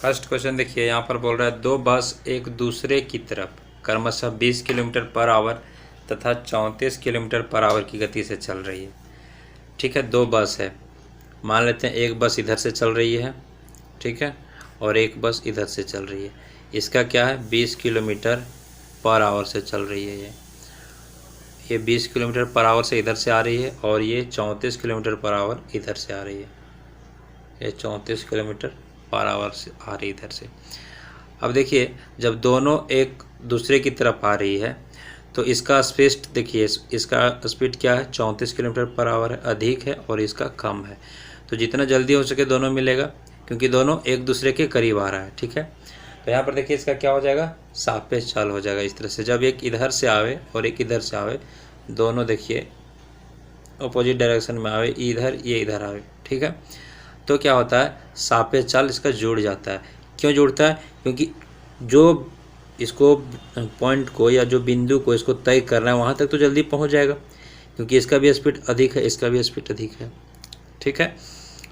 First question देखिए, यहाँ पर बोल रहा है दो बस एक दूसरे की तरफ क्रमशः 20 किलोमीटर पर आवर तथा 34 किलोमीटर पर आवर की गति से चल रही है। ठीक है, दो बस है। मान लेते हैं एक बस इधर से चल रही है, ठीक है, और एक बस इधर से चल रही है। इसका क्या है, 20 किलोमीटर पर आवर से चल रही है। ये 20 किलोमीटर पर आवर से इधर से आ रही है और ये 34 किलोमीटर पर आवर इधर से आ रही है। ये 34 किलोमीटर पर आवर से आ रही है इधर से। अब देखिए, जब दोनों एक दूसरे की तरफ आ रही है तो इसका स्पीड देखिए, इसका स्पीड क्या है, 34 किलोमीटर पर आवर है, अधिक है, और इसका कम है। तो जितना जल्दी हो सके दोनों मिलेगा, क्योंकि दोनों एक दूसरे के करीब आ रहा है। ठीक है, तो यहाँ पर देखिए इसका क्या हो जाएगा, सापेक्ष चाल हो जाएगा। इस तरह से जब एक इधर से आवे और एक इधर से आवे, दोनों देखिए अपोजिट डायरेक्शन में आवे, इधर ये इधर आवे, ठीक है, तो क्या होता है, सापेक्ष चाल इसका जुड़ जाता है। क्यों जुड़ता है, क्योंकि जो इसको पॉइंट को या जो बिंदु को इसको तय करना है वहाँ तक तो जल्दी पहुँच जाएगा, क्योंकि इसका भी स्पीड अधिक है, इसका भी स्पीड अधिक है। ठीक है,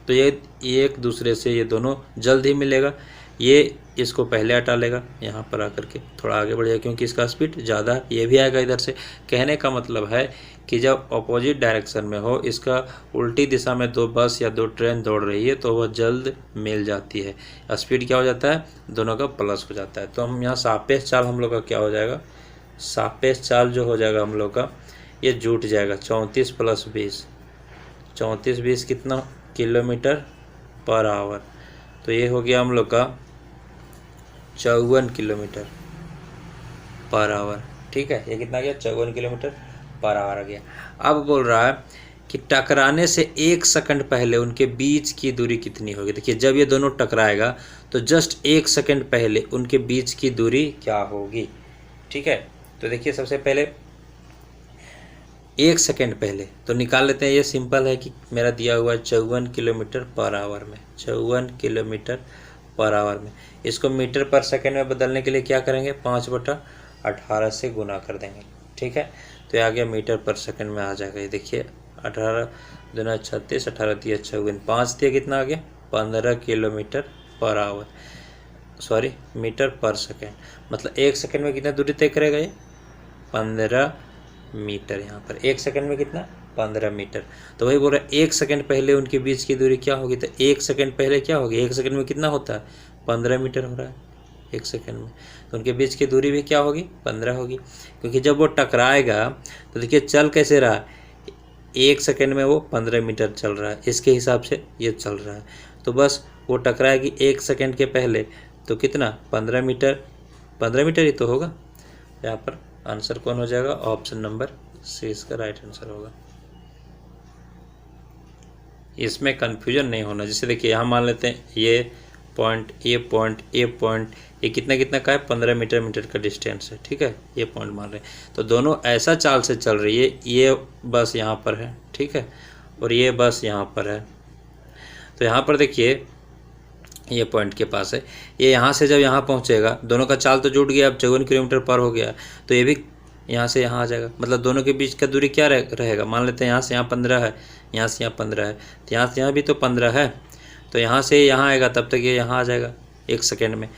तो ये एक दूसरे से ये दोनों जल्द ही मिलेगा। ये इसको पहले हटा लेगा, यहाँ पर आकर के थोड़ा आगे बढ़ जाएगा, क्योंकि इसका स्पीड ज़्यादा है। ये भी आएगा इधर से। कहने का मतलब है कि जब अपोजिट डायरेक्शन में हो, इसका उल्टी दिशा में दो बस या दो ट्रेन दौड़ रही है तो वह जल्द मिल जाती है। स्पीड क्या हो जाता है, दोनों का प्लस हो जाता है। तो हम यहाँ सापेक्ष चाल हम लोग का क्या हो जाएगा, सापेक्ष चाल जो हो जाएगा हम लोग का, ये जुट जाएगा। 34 + 20, 34 20 कितना, किलोमीटर पर आवर। तो ये हो गया हम लोग का 54 किलोमीटर पर आवर। ठीक है, ये कितना गया, 54 किलोमीटर पर आवर आ गया। अब बोल रहा है कि टकराने से 1 सेकंड पहले उनके बीच की दूरी कितनी होगी। देखिए, जब ये दोनों टकराएगा तो जस्ट 1 सेकंड पहले उनके बीच की दूरी क्या होगी। ठीक है, तो देखिए सबसे पहले 1 सेकंड पहले तो निकाल लेते हैं। ये सिंपल है कि मेरा दिया हुआ है 54 किलोमीटर पर आवर में, 54 किलोमीटर पर आवर में। इसको मीटर पर सेकंड में बदलने के लिए क्या करेंगे, 5/18 से गुना कर देंगे। ठीक है, तो ये आ गया मीटर पर सेकंड में आ जाएगा। ये देखिए 18 दूना 36, 18 तिया 54, 5 दिया कितना आ गया, 15 kilometre per hour, sorry metre per second. मतलब 1 सेकंड में कितना दूरी तय करेगा, ये 15 मीटर। यहाँ पर 1 सेकंड में कितना, 15 मीटर। तो वही बोल रहा है 1 सेकंड पहले उनके बीच की दूरी क्या होगी। तो 1 सेकंड पहले क्या होगी, 1 सेकंड में कितना होता है, 15 मीटर हो रहा है 1 सेकंड में। तो उनके बीच की दूरी भी क्या होगी, 15 होगी। क्योंकि जब वो टकराएगा तो देखिए चल कैसे रहा है, 1 सेकंड में वो 15 मीटर चल रहा है, इसके हिसाब से ये चल रहा है। तो बस वो टकराएगी 1 सेकंड के पहले, तो कितना, 15 मीटर, 15 मीटर ही तो होगा। यहाँ पर आंसर कौन हो जाएगा, ऑप्शन नंबर सी इसका राइट आंसर होगा। इसमें कंफ्यूजन नहीं होना। जैसे देखिए यहाँ मान लेते हैं ये पॉइंट, ये पॉइंट, ये पॉइंट, ये कितना कितना का है, 15 मीटर मीटर का डिस्टेंस है। ठीक है, ये पॉइंट मान रहे हैं। तो दोनों ऐसा चाल से चल रही है, ये बस यहाँ पर है, ठीक है, और ये बस यहाँ पर है। तो यहाँ पर देखिए ये पॉइंट के पास है, ये यहाँ से जब यहाँ पहुँचेगा, दोनों का चाल तो जुट गया, अब 54 किलोमीटर पर हो गया, तो ये भी यहाँ से यहाँ आ जाएगा। मतलब दोनों के बीच का दूरी क्या रहेगा, मान लेते हैं यहाँ से यहाँ 15 है, यहाँ से यहाँ 15 है, तो यहाँ से यहाँ भी तो 15 है, तो यहाँ से यहाँ आएगा तब तक ये यहाँ आ जाएगा 1 सेकेंड में।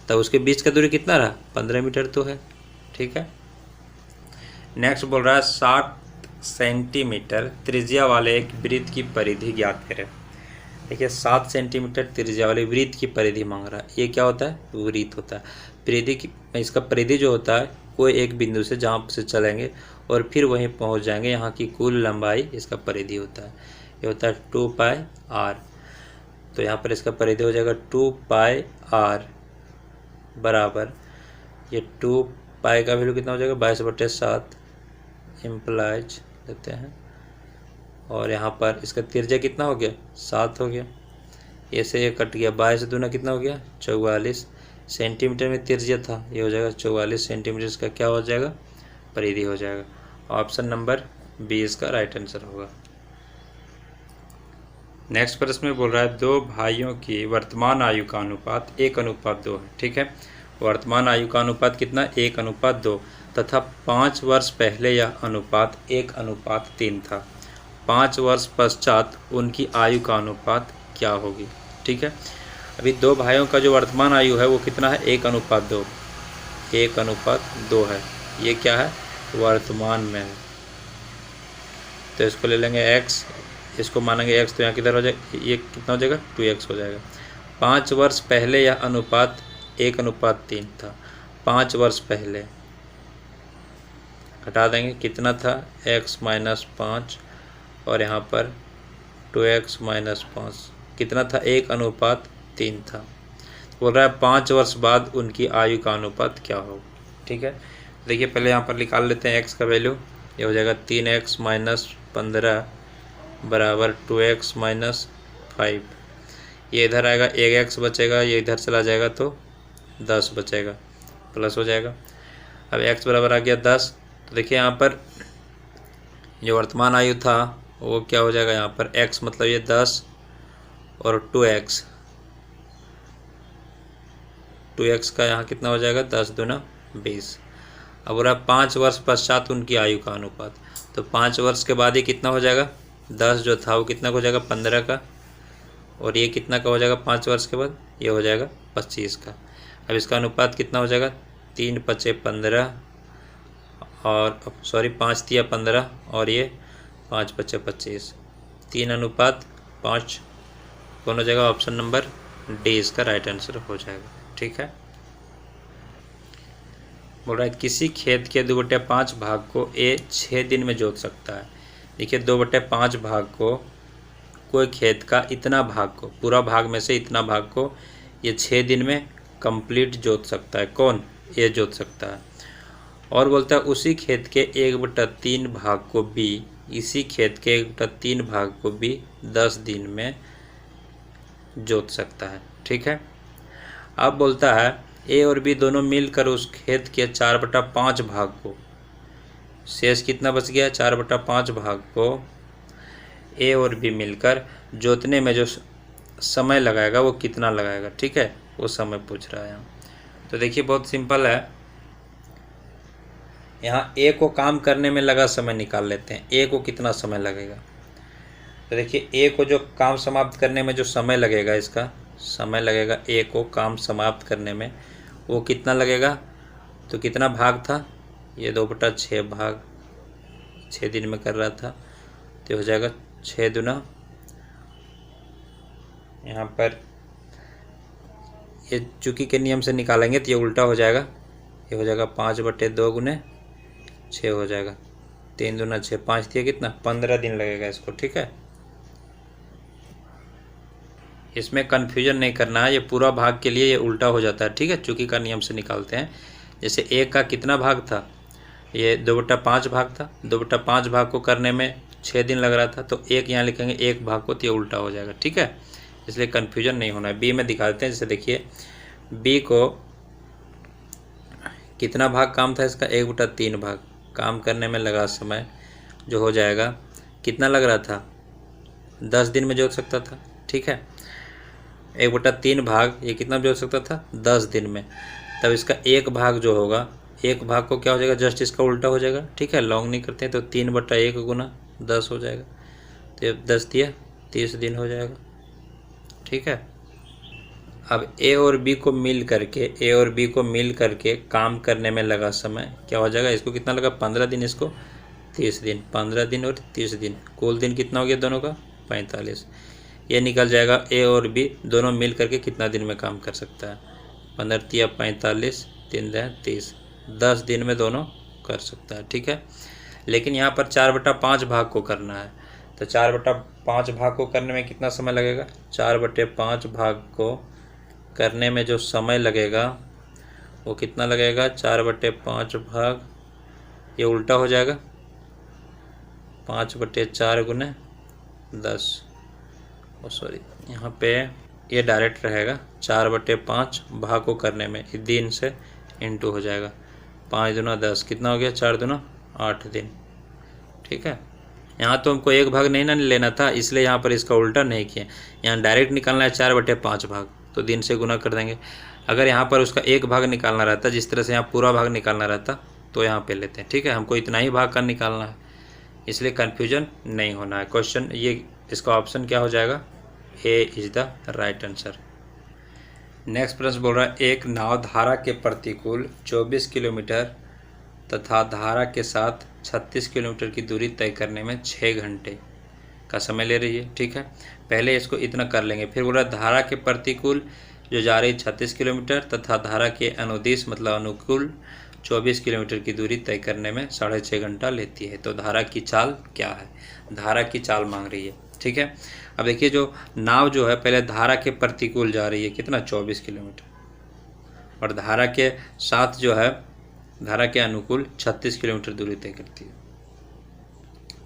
तब उसके बीच का दूरी कितना रहा, 15 मीटर तो है। ठीक है, नेक्स्ट बोल रहा है 60 सेंटीमीटर त्रिज्या वाले एक वृत्त की परिधि ज्ञात करें। देखिए 7 सेंटीमीटर त्रिज्या वाले वृत्त की परिधि मांग रहा है। ये क्या होता है, वृत्त होता है। परिधि की, इसका परिधि जो होता है, कोई एक बिंदु से जहाँ से चलेंगे और फिर वहीं पहुँच जाएंगे, यहाँ की कुल लंबाई इसका परिधि होता है। ये होता है 2πr। तो यहाँ पर इसका परिधि हो जाएगा 2πr बराबर, ये 2π का वैल्यू कितना हो जाएगा, 22/7 इम्प्लाइज लेते हैं, और यहाँ पर इसका त्रिज्या कितना हो गया, 7 हो गया। ऐसे ये कट गया, 22 दूना कितना हो गया, 44 सेंटीमीटर में त्रिज्या था, ये हो जाएगा 44 सेंटीमीटर। इसका क्या हो जाएगा, परिधि हो जाएगा। ऑप्शन नंबर बी इसका राइट आंसर होगा। नेक्स्ट प्रश्न में बोल रहा है दो भाइयों की वर्तमान आयु का अनुपात 1:2 है। ठीक है, वर्तमान आयु का अनुपात कितना, 1:2, तथा 5 वर्ष पहले यह अनुपात 1:3 था। 5 वर्ष पश्चात उनकी आयु का अनुपात क्या होगी। ठीक है, अभी दो भाइयों का जो वर्तमान आयु है वो कितना है, 1:2, 1:2 है। ये क्या है, वर्तमान में है। तो इसको ले लेंगे x, इसको मानेंगे x, तो यहाँ किधर हो जाएगा, ये कितना हो जाएगा, 2x हो जाएगा। 5 वर्ष पहले यह अनुपात 1:3 था। 5 वर्ष पहले घटा देंगे, कितना था, x - 5 और यहाँ पर 2x - 5 कितना था, 1:3 था। बोल रहा है 5 वर्ष बाद उनकी आयु का अनुपात क्या होगा। ठीक है, देखिए पहले यहाँ पर निकाल लेते हैं x का वैल्यू। ये हो जाएगा 3x - 15 बराबर 2x - 5। ये इधर आएगा, 1x बचेगा, ये इधर चला जाएगा तो 10 बचेगा, प्लस हो जाएगा। अब x बराबर आ गया 10। तो देखिए यहाँ पर जो वर्तमान आयु था वो क्या हो जाएगा, यहाँ पर x मतलब ये 10 और 2x का यहाँ कितना हो जाएगा, 10 दूना 20। अब हो रहा है 5 वर्ष पश्चात उनकी आयु का अनुपात। तो 5 वर्ष के बाद ये कितना हो जाएगा, 10 जो था वो कितना हो जाएगा, 15 का, और ये कितना का हो जाएगा 5 वर्ष के बाद, ये हो जाएगा 25 का। अब इसका अनुपात कितना हो जाएगा, 3 × 5 = 15 और 5 × 3 = 15 और ये 5 × 5 = 25, 3:5 कौन हो जाएगा, ऑप्शन नंबर डी इसका राइट आंसर हो जाएगा। ठीक है, बोल रहा है किसी खेत के 2/5 भाग को ए 6 दिन में जोत सकता है। देखिए 2/5 भाग को, कोई खेत का इतना भाग को, पूरा भाग में से इतना भाग को ये 6 दिन में कंप्लीट जोत सकता है। कौन, ये जोत सकता है। और बोलता है उसी खेत के 1/3 भाग को भी, इसी खेत के 1/3 भाग को भी 10 दिन में जोत सकता है। ठीक है, अब बोलता है ए और बी दोनों मिलकर उस खेत के 4/5 भाग को, शेष कितना बच गया, 4/5 भाग को ए और बी मिलकर जोतने में जो समय लगाएगा वो कितना लगाएगा। ठीक है, वो समय पूछ रहा है यहाँ। तो देखिए बहुत सिंपल है, यहाँ ए को काम करने में लगा समय निकाल लेते हैं। ए को कितना समय लगेगा, तो देखिए ए को जो काम समाप्त करने में जो समय लगेगा, इसका समय लगेगा ए को काम समाप्त करने में, वो कितना लगेगा, तो कितना भाग था, ये 2/6 भाग 6 दिन में कर रहा था, तो हो जाएगा 6 दूना, यहाँ पर ये चुकी के नियम से निकालेंगे तो ये उल्टा हो जाएगा, ये हो जाएगा 5/2 × 6 हो जाएगा, 3 दूना 6, 5 दिया कितना, 15 दिन लगेगा इसको। ठीक है, इसमें कन्फ्यूजन नहीं करना है, ये पूरा भाग के लिए ये उल्टा हो जाता है। ठीक है, चुकी का नियम से निकालते हैं। जैसे एक का कितना भाग था, ये 2/5 भाग था, 2/5 भाग को करने में 6 दिन लग रहा था, तो एक यहाँ लिखेंगे 1 भाग को, तो ये उल्टा हो जाएगा। ठीक है, इसलिए कन्फ्यूजन नहीं होना है। बी में दिखा देते हैं। जैसे देखिए बी को कितना भाग काम था इसका, 1/3 भाग काम करने में लगा समय जो हो जाएगा, कितना लग रहा था, 10 दिन में जोत सकता था। ठीक है, 1/3 भाग ये कितना जोत सकता था, 10 दिन में। तब इसका 1 भाग जो होगा, 1 भाग को क्या हो जाएगा, जस्ट इसका उल्टा हो जाएगा। ठीक है, लॉन्ग नहीं करते हैं, तो 3/1 × 10 हो जाएगा, तो ये 10 दिया 30 दिन हो जाएगा। ठीक है, अब ए और बी को मिल करके काम करने में लगा समय क्या हो जाएगा, इसको कितना लगा, 15 दिन, इसको 30 दिन, 15 दिन और 30 दिन, कुल दिन कितना हो गया दोनों का, 45। ये निकल जाएगा ए और बी दोनों मिल करके कितना दिन में काम कर सकता है, 15 × 45, 3 × 30, 10 दिन में दोनों कर सकता है। ठीक है, लेकिन यहाँ पर 4/5 भाग को करना है, तो 4/5 भाग को करने में कितना समय लगेगा, 4/5 भाग को करने में जो समय लगेगा वो कितना लगेगा, 4/5 भाग, ये उल्टा हो जाएगा, 5/4 × 10, सॉरी यहाँ पे ये डायरेक्ट रहेगा, 4/5 भाग को करने में दिन से इंटू हो जाएगा, 5 दूना 10, कितना हो गया, 4 दूना 8 दिन। ठीक है, यहाँ तो हमको 1 भाग नहीं ना लेना था, इसलिए यहाँ पर इसका उल्टा नहीं किया, यहाँ डायरेक्ट निकालना है 4/5 भाग, तो दिन से गुना कर देंगे। अगर यहाँ पर उसका 1 भाग निकालना रहता, जिस तरह से यहाँ पूरा भाग निकालना रहता, तो यहाँ पे लेते हैं। ठीक है, हमको इतना ही भाग का निकालना है, इसलिए कन्फ्यूजन नहीं होना है। क्वेश्चन ये, इसका ऑप्शन क्या हो जाएगा, A is the right answer. Next प्रश्न बोल रहा है एक नाव धारा के प्रतिकूल 24 किलोमीटर तथा धारा के साथ 36 किलोमीटर की दूरी तय करने में 6 घंटे का समय ले रही है। ठीक है, पहले इसको इतना कर लेंगे। फिर बोल रहा है धारा के प्रतिकूल जो जा रही 36 किलोमीटर तथा धारा के अनुदिश मतलब अनुकूल 24 किलोमीटर की दूरी तय करने में 6.5 घंटा लेती है। तो धारा की चाल क्या है? धारा की चाल मांग रही है। ठीक है, अब देखिए जो नाव जो है पहले धारा के प्रतिकूल जा रही है कितना 24 किलोमीटर, और धारा के साथ जो है धारा के अनुकूल 36 किलोमीटर दूरी तय करती है।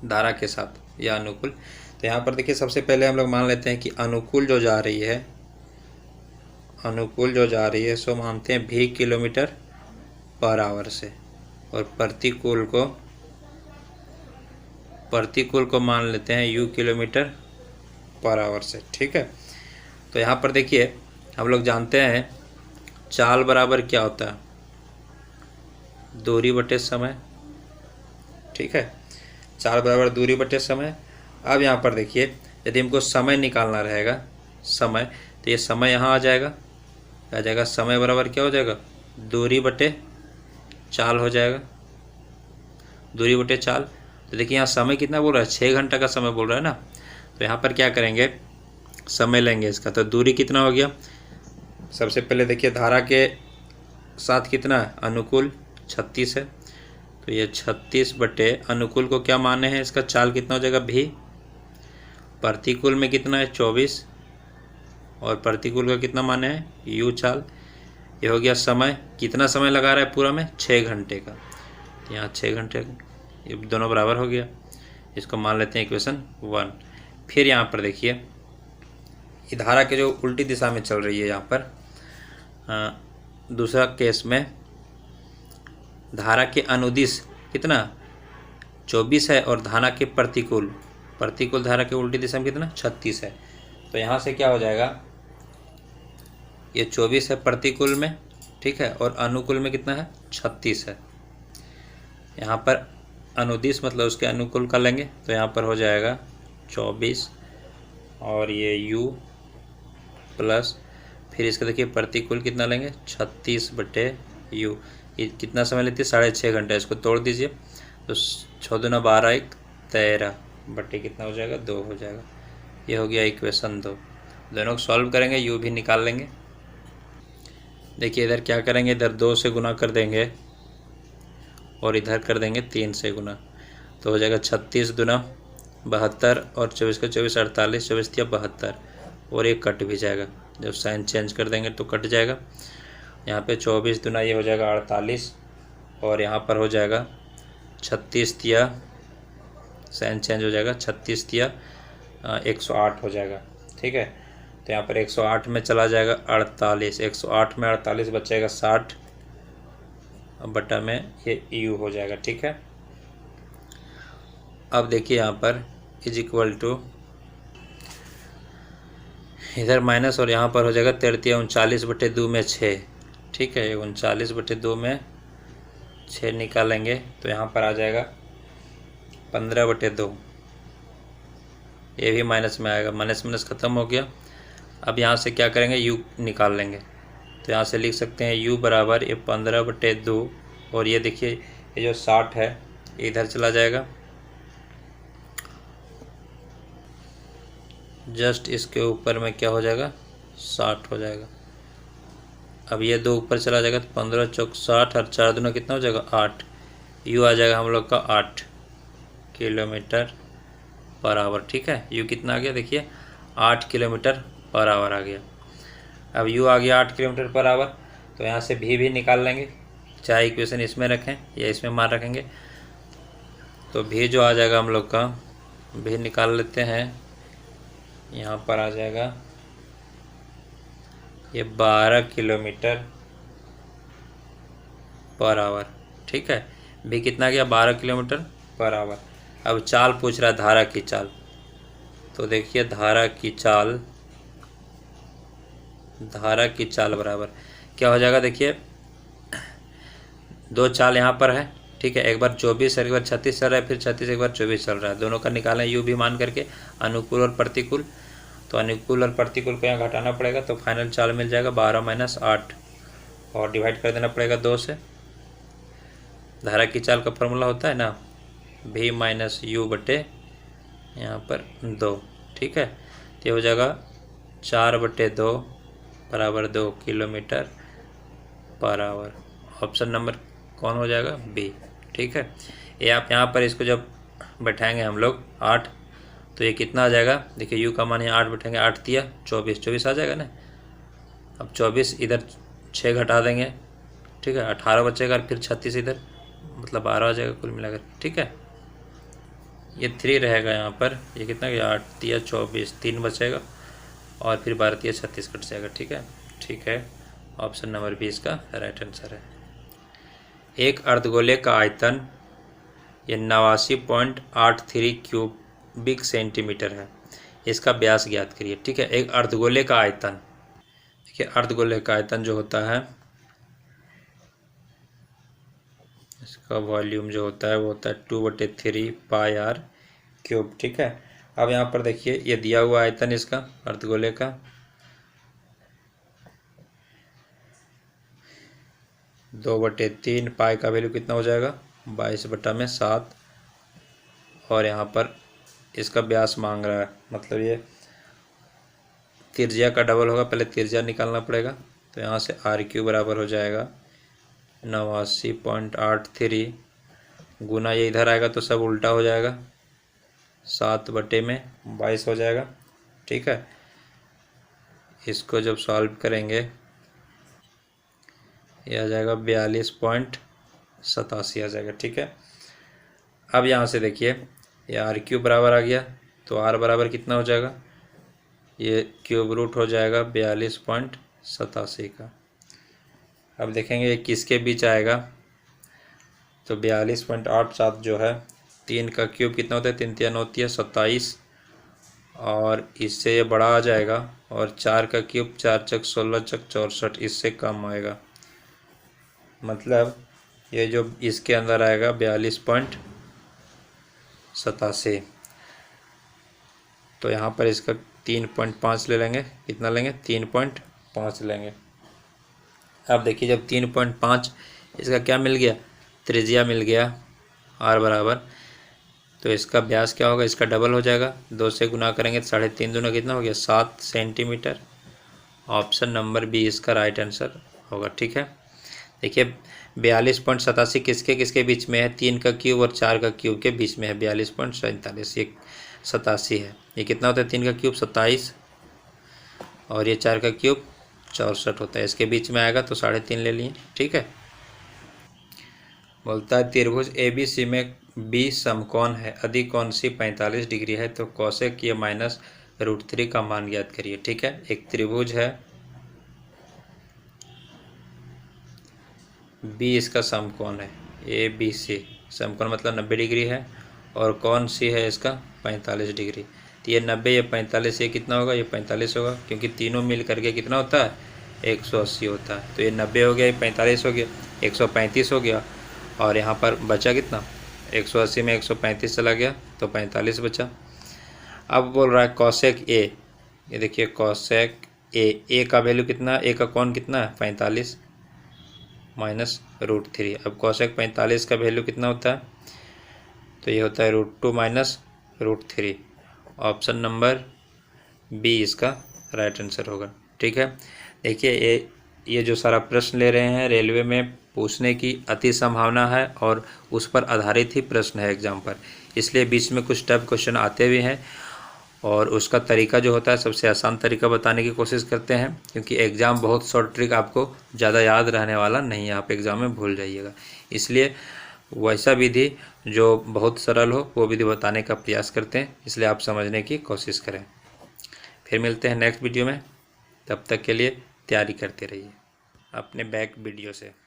धारा के साथ या अनुकूल, तो यहाँ पर देखिए सबसे पहले हम लोग मान लेते हैं कि अनुकूल जो जा रही है, अनुकूल जो जा रही है सो मानते हैं भी किलोमीटर पर आवर से, और प्रतिकूल को मान लेते हैं यू किलोमीटर पर आवर से। ठीक है, तो यहाँ पर देखिए हम लोग जानते हैं चाल बराबर क्या होता है, दूरी बटे समय। ठीक है, चाल बराबर दूरी बटे समय। अब यहाँ पर देखिए यदि हमको समय निकालना रहेगा, समय, तो ये समय यहाँ आ जाएगा, समय बराबर क्या हो जाएगा, दूरी बटे चाल हो जाएगा, दूरी बटे चाल। तो देखिए यहाँ समय कितना बोल रहा है, 6 घंटा का समय बोल रहा है ना। तो यहाँ पर क्या करेंगे, समय लेंगे इसका, तो दूरी कितना हो गया। सबसे पहले देखिए धारा के साथ कितना है, अनुकूल 36 है, तो ये 36 बटे अनुकूल को क्या माने हैं, इसका चाल कितना हो जाएगा भी, प्रतिकूल में कितना है 24, और प्रतिकूल का कितना माने हैं यू चाल। ये हो गया समय, कितना समय लगा रहा है पूरा में 6 घंटे का, यहाँ 6 घंटे, ये दोनों बराबर हो गया। इसको मान लेते हैं इक्वेशन 1। फिर यहाँ पर देखिए ये धारा के जो उल्टी दिशा में चल रही है, यहाँ पर दूसरा केस में धारा के अनुदिश कितना 24 है, और धारा के प्रतिकूल धारा के उल्टी दिशा में कितना 36 है। तो यहाँ से क्या हो जाएगा, ये 24 है प्रतिकूल में, ठीक है, और अनुकूल में कितना है 36 है। यहाँ पर अनुदिश मतलब उसके अनुकूल का लेंगे, तो यहाँ पर हो जाएगा 24 और ये u प्लस, फिर इसका देखिए प्रतिकूल कितना लेंगे 36 बटे u। ये कितना समय लेती है 6.5 घंटा। इसको तोड़ दीजिए तो 6 दूना 12 1 13 बटे कितना हो जाएगा 2 हो जाएगा। ये हो गया इक्वेशन 2। दोनों को सॉल्व करेंगे, u भी निकाल लेंगे। देखिए इधर क्या करेंगे, इधर 2 से गुना कर देंगे और इधर कर देंगे 3 से गुना, तो हो जाएगा 36 दूना 72 और 24 का 24 48, 24 या 72, और एक कट भी जाएगा, जब साइन चेंज कर देंगे तो कट जाएगा। यहाँ पे 24 दूना ये हो जाएगा 48, और यहाँ पर हो जाएगा 36 या साइन चेंज हो जाएगा, 36 या 108 हो जाएगा। ठीक है, तो यहाँ पर 108 में चला जाएगा 48, 108 में 48 बचेगा 60 बटा में ये u हो जाएगा। ठीक है, अब देखिए यहाँ पर इज इक्वल टू, इधर माइनस और यहाँ पर हो जाएगा 39 बटे 2 में 6। ठीक है, 39 बटे 2 में 6 निकालेंगे तो यहाँ पर आ जाएगा 15 बटे 2, ये भी माइनस में आएगा, माइनस माइनस ख़त्म हो गया। अब यहाँ से क्या करेंगे, u निकाल लेंगे, तो यहाँ से लिख सकते हैं u बराबर ये 15 बटे 2, और ये देखिए ये जो 60 है इधर चला जाएगा, जस्ट इसके ऊपर में क्या हो जाएगा 60 हो जाएगा। अब ये 2 ऊपर चला जाएगा तो 15 चौक 60 और 4 दूना कितना हो जाएगा 8, u आ जाएगा हम लोग का 8 किलोमीटर पर आवर। ठीक है, u कितना आ गया, देखिए 8 किलोमीटर पर आवर आ गया। अब u आ गया 8 किलोमीटर पर आवर, तो यहाँ से भी निकाल लेंगे, चाहे इक्वेशन इसमें रखें या इसमें मान रखेंगे, तो भी जो आ जाएगा हम लोग का, भी निकाल लेते हैं, यहाँ पर आ जाएगा ये 12 किलोमीटर पर आवर। ठीक है, भी कितना गया 12 किलोमीटर पर आवर। अब चाल पूछ रहा है, धारा की चाल, तो देखिए धारा की चाल बराबर क्या हो जाएगा, देखिए 2 चाल यहाँ पर है। ठीक है, एक बार 24 एक बार 36 चल रहा है, फिर 36 एक बार 24 चल रहा है, दोनों का निकालें u भी मान करके, अनुकूल और प्रतिकूल। तो अनुकूल और प्रतिकूल को यहाँ घटाना पड़ेगा, तो फाइनल चाल मिल जाएगा 12 - 8 और डिवाइड कर देना पड़ेगा 2 से। धारा की चाल का फॉर्मूला होता है ना V - U बटे यहाँ पर 2, ठीक है। तो ये हो जाएगा 4/2 बराबर 2 km/h। ऑप्शन नंबर कौन हो जाएगा? बी, ठीक है। ये आप यहाँ पर इसको जब बैठाएंगे हम लोग 8, तो ये कितना आ जाएगा? देखिए यू का मान यहाँ 8 बैठेंगे, 8 तिया 24, 24 आ जाएगा ना। अब 24 इधर 6 घटा देंगे, ठीक है, 18 बचेगा और फिर 36 इधर, मतलब 12 आ जाएगा कुल मिलाकर, ठीक है। ये 3 रहेगा यहाँ पर, ये कितना गया? 8 तिया 24, 3 बचेगा और फिर 12 तिया 36 कट जाएगा, ठीक है। ठीक है, ऑप्शन नंबर बी इसका राइट आंसर है। एक अर्धगोले का आयतन ये 89.83 क्यूबिक सेंटीमीटर है, इसका व्यास ज्ञात करिए, ठीक है। एक अर्धगोले का आयतन, देखिए अर्धगोले का आयतन जो होता है इसका वॉल्यूम जो होता है वो होता है 2/3 πr क्यूब, ठीक है। अब यहाँ पर देखिए ये दिया हुआ आयतन इसका अर्धगोले का 2/3 पाई का वैल्यू कितना हो जाएगा? 22/7 और यहाँ पर इसका व्यास मांग रहा है, मतलब ये त्रिज्या का डबल होगा, पहले त्रिज्या निकालना पड़ेगा। तो यहाँ से RQ बराबर हो जाएगा 89.83 गुना, ये इधर आएगा तो सब उल्टा हो जाएगा, 7/22 हो जाएगा, ठीक है। इसको जब सॉल्व करेंगे ये आ जाएगा 42.87 आ जाएगा, ठीक है। अब यहाँ से देखिए ये RQ बराबर आ गया, तो R बराबर कितना हो जाएगा? ये क्यूब रूट हो जाएगा 42.87 का। अब देखेंगे ये किसके बीच आएगा, तो 42.87 जो है 3 का क्यूब कितना होता है? 3 तिया 9 तिया 27 और इससे ये बड़ा आ जाएगा, और 4 का क्यूब 4 चक 16 चक 64, इससे कम आएगा, मतलब ये जो इसके अंदर आएगा 42.87। तो यहाँ पर इसका 3.5 ले लेंगे, कितना लेंगे? 3.5 लेंगे। अब देखिए जब 3.5 इसका क्या मिल गया? त्रिज्या मिल गया R बराबर, तो इसका व्यास क्या होगा? इसका डबल हो जाएगा, 2 से गुना करेंगे तो 3.5 दूना कितना हो गया? 7 सेंटीमीटर। ऑप्शन नंबर बी इसका राइट आंसर होगा, ठीक है। देखिए 42.87 किसके किसके बीच में है? 3 का क्यूब और 4 का क्यूब के बीच में है 42.47, ये 87 है। ये कितना होता है? 3 का क्यूब 27 और ये 4 का क्यूब 64 होता है, इसके बीच में आएगा तो 3.5 ले लिए, ठीक है। बोलता है त्रिभुज ABC में B समकोण है, अधिक कोण C 45 डिग्री है, तो कोसेक ये -√3 का मान ज्ञात करिए, ठीक है। एक त्रिभुज है B, इसका समकोण है ABC, समकोण मतलब 90 डिग्री है, और कोण C है इसका 45 डिग्री। तो ये 90, ये 45, ये कितना होगा? ये 45 होगा, क्योंकि तीनों मिल करके कितना होता है? 180 होता है। तो ये 90 हो गया, ये 45 हो गया, 135 हो गया, और यहाँ पर बचा कितना? 180 में 135 चला गया तो 45 बचा। अब बोल रहा है कोसेक A, ये देखिए कोसेक A का वैल्यू कितना? A का कोण कितना है? 45 -√3। अब कोसेक 45 का वैल्यू कितना होता है? तो ये होता है √2 -√3। ऑप्शन नंबर बी इसका राइट आंसर होगा, ठीक है। देखिए ये जो सारा प्रश्न ले रहे हैं रेलवे में पूछने की अति संभावना है, और उस पर आधारित ही प्रश्न है एग्जाम पर, इसलिए बीच में कुछ टफ क्वेश्चन आते भी हैं, और उसका तरीका जो होता है सबसे आसान तरीका बताने की कोशिश करते हैं, क्योंकि एग्ज़ाम बहुत शॉर्ट ट्रिक आपको ज़्यादा याद रहने वाला नहीं है, आप एग्ज़ाम में भूल जाइएगा। इसलिए वैसा विधि जो बहुत सरल हो वो विधि बताने का प्रयास करते हैं, इसलिए आप समझने की कोशिश करें। फिर मिलते हैं नेक्स्ट वीडियो में, तब तक के लिए तैयारी करते रहिए अपने बैक वीडियो से।